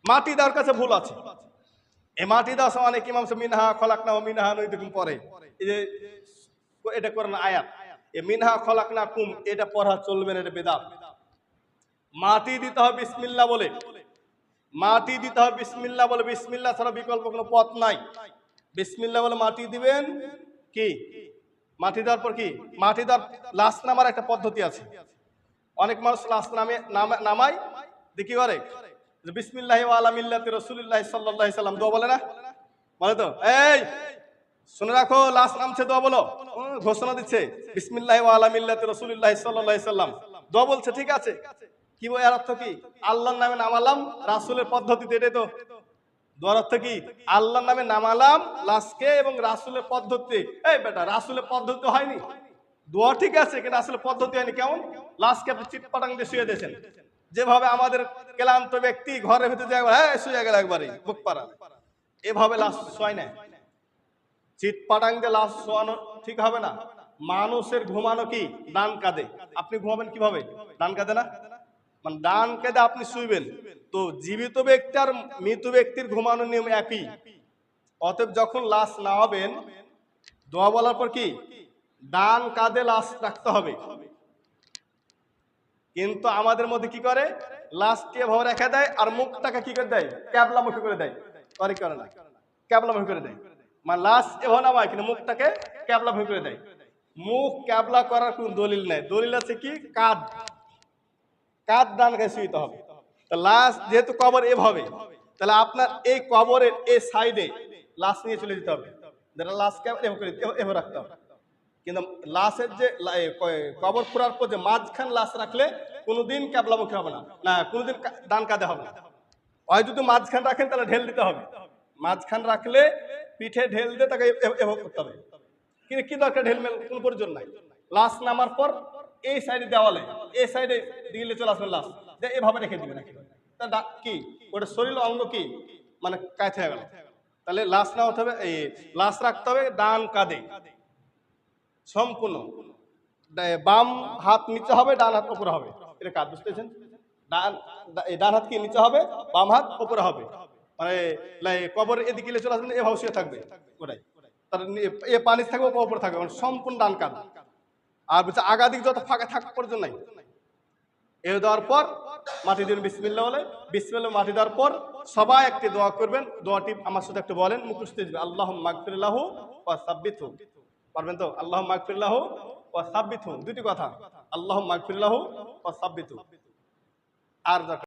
মাটি দেওয়ার কাছে ভুল আছে। এই মাটি দেওয়ার সময় অনেক ইমাম মিনহা খলাকনা ও মিনহা নুইদুকুম পড়ে, এই যে এটা করেন আয়াত, এ মিনহা খলাকনা কুম এটা পড়া চলবে না, এটা বেদাত। মাটি দিতে হবে বিসমিল্লাহ বলে, মাটি দিতে হবে বিসমিল্লাহ বলে, বিসমিল্লাহ ছাড়া বিকল্প কোনো পথ নাই। বিসমিল্লাহ বলে মাটি দিবেন। কি মাটি দেওয়ার পর কি মাটি দেওয়ার লাশ নামার একটা পদ্ধতি আছে। অনেক মানুষ লাশ নামায় দেখি করে বিসমিল্লাহি ওয়া আলা মিল্লাতি রাসূলিল্লাহি সাল্লাল্লাহু আলাইহি সাল্লাম দোয়া বলে না, বলে তো? এই শুনে রাখো, লাশ নামছে দোয়া বলো, ঘোষণা দিচ্ছে বিসমিল্লাহি ওয়া আলা মিল্লাতি রাসূলিল্লাহি সাল্লাল্লাহু আলাইহি সাল্লাম দোয়া বলছে, ঠিক আছে। কি বই এর অর্থ কি? আল্লাহর নামে নামালাম রাসূলের পদ্ধতিতে, এটাই তো দোয়ার অর্থ। কি আল্লাহর নামে নামালাম লাশকে এবং রাসূলের পদ্ধতি। এই বেটা, রাসূলের পদ্ধতি হয়নি, দোয়া ঠিক আছে কিন্তু আসলে পদ্ধতি হয়নি। কেমন? লাশকে আপনি চিটপাটাং দিয়ে শুয়ে দিয়েছেন, যেভাবে আমাদের ক্লান্ত ব্যক্তি ঘরের ভিতরে শুয়ে গেল একবারে বুক পাড়া, এভাবে লাশ শোয় না। চিটপাটাং দিয়ে লাশ শোয়ানো ঠিক হবে না। মানুষের ঘুমানো কি ডান কাঁধে, আপনি ঘুমাবেন কিভাবে? ডান কাঁধে না, মানে ডান কাঁধে আপনি শুইবেন। তো জীবিত ব্যক্তি আর মৃত ব্যক্তির ঘুমানোর নিয়ম একই। অতএব যখন লাশ নামাবেন, দোয়া বলার পর কি ডান কাঁধে লাশ রাখতে হবে। কিন্তু আমাদের মধ্যে কি করে, লাশকে এভাবে রেখে দেয় আর মুখটাকে কি করে দেয়, ক্যাবলামুখী করে দেয়। করে করে না, ক্যাবলামুখী করে দেয়। মানে লাশ এভাবে নামায় কিন্তু মুখটাকে ক্যাবলামুখী করে দেয়। মুখ ক্যাবলা করার কোন দলিল নেই। দলিল আছে কি কাঁধ, কাঁধ ডান কাছে শুইতে হবে। তা লাশ যেহেতু কবর এভাবে, তাহলে আপনার এই কবরের এই সাইডে লাশ নিয়ে চলে যেতে হবে, যেটা লাশকে এভাবে রাখতে হবে। কিন্তু লাশের যে কবর খোঁড়ার পর যে মাঝখান লাশ রাখলে কোনোদিন ক্যাবলামুখী হবে না, না কোনোদিন ডান কাঁধে হবে না। হয় যদি মাঝখান রাখেন তাহলে ঢেল দিতে হবে, মাঝখান রাখলে পিঠে ঢেল দিয়ে তাকে এভাবে করতে হবে। কিন্তু কি দরকার ঢেল মেল, কোনো প্রয়োজন নাই। লাশ নামার পর এই সাইডে দেওয়ালে এই সাইডে দিলে চলে আসবেন, লাশ এভাবে রেখে দিবেন। কি ওটা শরীর অঙ্গ কি মানে কাছে হয়ে গেল। তাহলে লাশ না হতে হবে, এই লাশ রাখতে হবে ডান কাঁধে সম্পূর্ণ। বাম হাত নিচে হবে, ডান হাত উপরে হবে। এটা কাজ বুঝতেছেন? ডান হাত কি নিচে হবে, বাম হাত উপরে হবে। মানে কবর এদিকে চলে আসবেন, এভাবে শুয়ে থাকবে ওটাই। তার এ পানি থাকবে উপরে থাকবে, মানে সম্পূর্ণ ডান কাঁধ। আর বলছে আগা দিক যত ফাঁকা থাকার প্রয়োজন নাই। এ দেওয়ার পর মাটি দিন বিসমিল্লাহ বলে, বিসমিল্লাহ মাটি দেওয়ার পর সবাই একটি দোয়া করবেন। দোয়াটি আমার সাথে একটু বলেন, মুখস্থ দিবেন। আল্লাহুম্মা মাগফির লাহু ওয়া সাব্বিতহু, পারবেন তো? আল্লাহুম্মা মাগফির লাহু ওয়া সাব্বিতহু, দুটি কথা, আল্লাহুম্মা মাগফির লাহু ওয়া সাব্বিতহু। আর